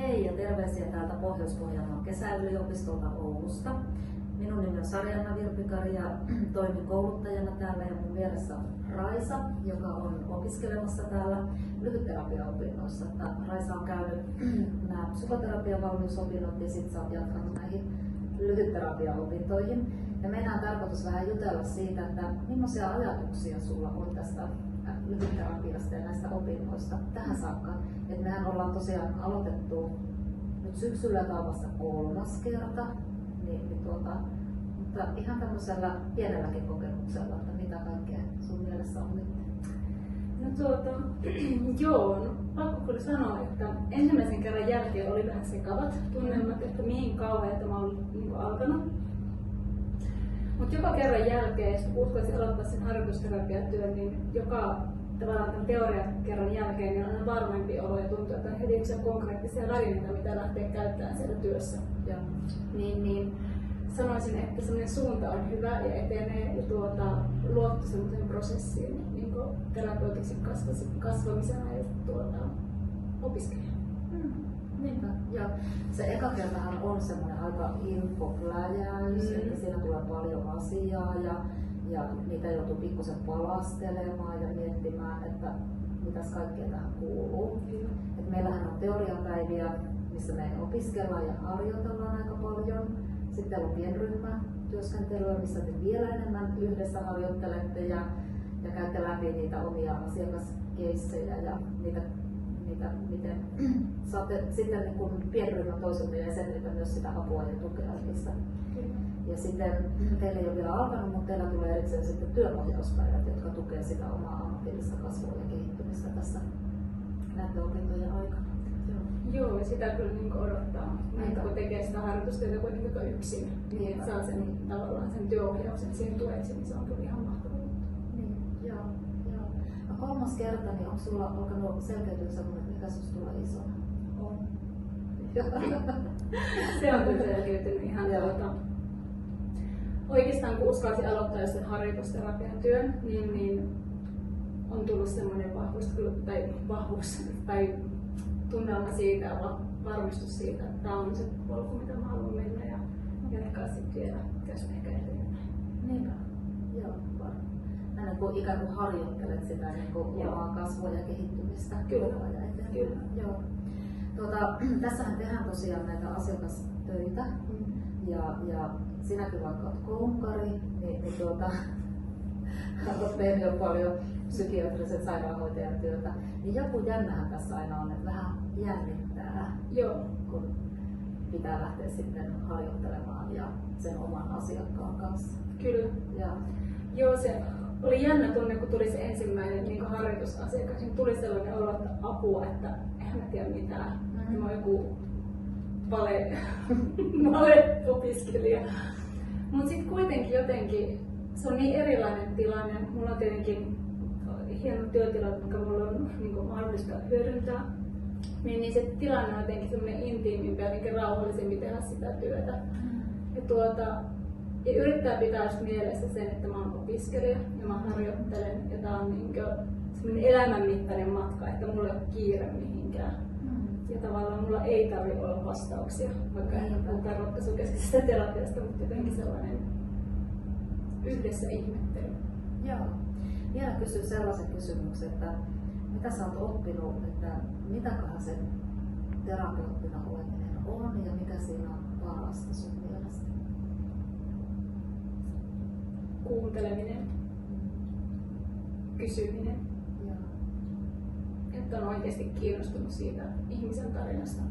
Hei ja terveisiä täältä Pohjois-Pohjanmaan kesäyliopistolta Oulusta. Minun nimi on Sarjanna Virpikari ja toimin kouluttajana täällä ja mun vieressä on Raisa, joka on opiskelemassa täällä lyhytterapiaopinnoissa. Raisa on käynyt nämä psykoterapian valmiusopinnot ja sitten sä oot jatkanut näihin lyhytterapiaopintoihin. Ja meidän on tarkoitus vähän jutella siitä, että millaisia ajatuksia sulla on tästä lyhytterapiasta ja näistä opinnoista tähän saakka. Et mehän ollaan tosiaan aloitettu nyt syksyllä, tämä on vasta 3. kerta, mutta ihan tämmöisellä pienelläkin kokemuksella, että mitä kaikkea sun mielessä on nyt? Joo, pakko kyllä sanoa, että ensimmäisen kerran jälkeen oli vähän sekavat tunnelmat, että mihin kauan tämä on alkanut. Mutta joka kerran jälkeen, kun uskalsin aloittaa sen harjoitusterapiatyön, niin joka tavallaan tämän teorian kerran jälkeen niin on aina varmempi olo ja tuntuu, että on heti konkreettisia välineitä, mitä lähtee käyttämään siellä työssä. Niin sanoisin, että sellainen suunta on hyvä ja etenee ja luotto sellaiseen prosessiin niin terapeutiksi kasvamisena ja opiskelijana. Niinpä. Ja se eka kertahan on semmoinen aika infopläjäys, että siinä tulee paljon asiaa ja niitä joutuu pikkusen palastelemaan ja miettimään, että mitäs kaikkea tähän kuuluu. Et meillähän on teoriapäiviä, missä me opiskellaan ja harjoitellaan aika paljon. Sitten on pienryhmätyöskentelyä, missä te vielä enemmän yhdessä harjoittelette ja käytte läpi niitä omia asiakaskeissejä ja niitä miten saatte sitten niin kun pienryhmän toiselta jäseniltä myös sitä apua ja tukea niistä. Ja sitten teillä ei ole vielä alkanut, mutta teillä tulee erikseen sitten työnohjauspäivät, jotka tukee sitä omaa ammatillista kasvua ja kehittymistä tässä näiden opintojen aikana. Joo, ja sitä kyllä niin odottaa, että kun tekee sitä harjoitustyötä kuitenkin yksin, niin että saa sen, tavallaan sen työohjauksen siihen tueksi, niin se on kyllä ihan mahtavaa. Niin, joo. 3. kerta, niin onko sulla alkanut selkeytyä semmoinen, että mikä susta tulee isona? On. Se on kyllä selkeytynyt ihan oikeastaan kun uskalsin aloittaa sen harjoitusterapian työn, niin on tullut semmoinen vahvuus tai tunnelma siitä ja varmistus siitä, että tämä on se polku, mitä mä haluan mennä ja jatkaa sitten vielä tästä ehkä eteenpäin. Niinpä, joo, varmaan. Aina kun ikään kuin harjoittelet sitä niin kuin omaa kasvua ja kehittymistä. Kyllä. Joo. Tässähän tehdään tosiaan näitä asiakastöitä ja sinäkin vaikka olet kounkari, niin olet tehnyt jo paljon psykiatrisen sairaanhoitajan työtä, niin joku jännähän tässä aina on, että vähän jännittää, kun pitää lähteä sitten harjoittelemaan ja sen oman asiakkaan kanssa. Kyllä. Joo, se oli jännä tunne, kun tuli se ensimmäinen niin harjoitusasiakas, niin tuli sellainen olo, että apua, että en mä tiedä mitään. Mä oon joku vale-opiskelija. Mutta sitten kuitenkin jotenkin se on niin erilainen tilanne. Mulla on tietenkin hienot työtilat, jotka mulla on niin mahdollista hyödyntää. Niin se tilanne on jotenkin semmoinen intiimimpi ja rauhallisempi tehdä sitä työtä. Ja yrittää pitää mielessä sen, että mä oon opiskelija ja mä harjoittelen ja tää on semmoinen elämänmittainen matka, että mulla ei ole kiire mihinkään. Ja tavallaan mulla ei tarvitse olla vastauksia, vaikka en puhutaan ratkaisukeskeisestä terapiasta, mutta jotenkin sellainen yhdessä ihmettely. Joo. Vielä kysyn sellaisen kysymyksen, että mitä sä oot oppinut, että mitäköhän se terapeuttina oleminen on ja mikä siinä on parasta sun mielestä? Kuunteleminen, kysyminen, että on oikeasti kiinnostunut siitä ihmisen tarinasta.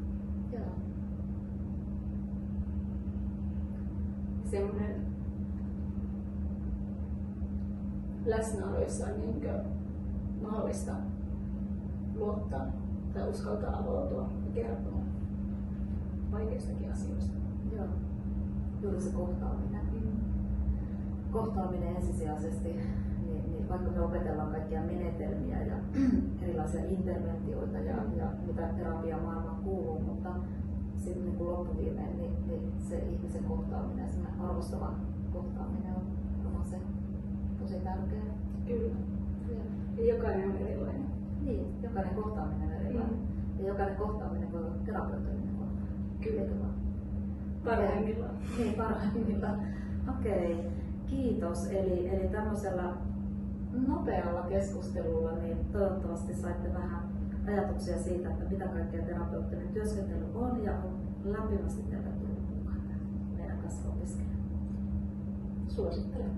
Semmoinen läsnäolo, jossa on mahdollista luottaa tai uskaltaa avautua ja kertoa vaikeistakin asioista. Joo, juuri se kohtaaminen. Kohtaaminen ensisijaisesti, niin vaikka me opetellaan kaikkia menetelmiä ja erilaisia interventioita ja mitä terapiamaailmaan kuuluu, mutta sitten niin kuin loppuviimein niin se ihmisen kohtaaminen, semmoinen arvostava kohtaaminen on varmaan se tosi tärkeää. Kyllä. Ja jokainen on erilainen. Niin, jokainen kohtaaminen on erilainen. Ja jokainen kohtaaminen voi olla terapeuttinen. Parhaimmillaan. Niin, parhaimmillaan. Okei, kiitos. Eli tämmöisellä nopealla keskustelulla niin toivottavasti saitte vähän ajatuksia siitä, että mitä kaikkea terapeuttinen työskentely on, ja lämpimästi tervetuloa mukaan meidän kanssa opiskelemaan. Suosittelen.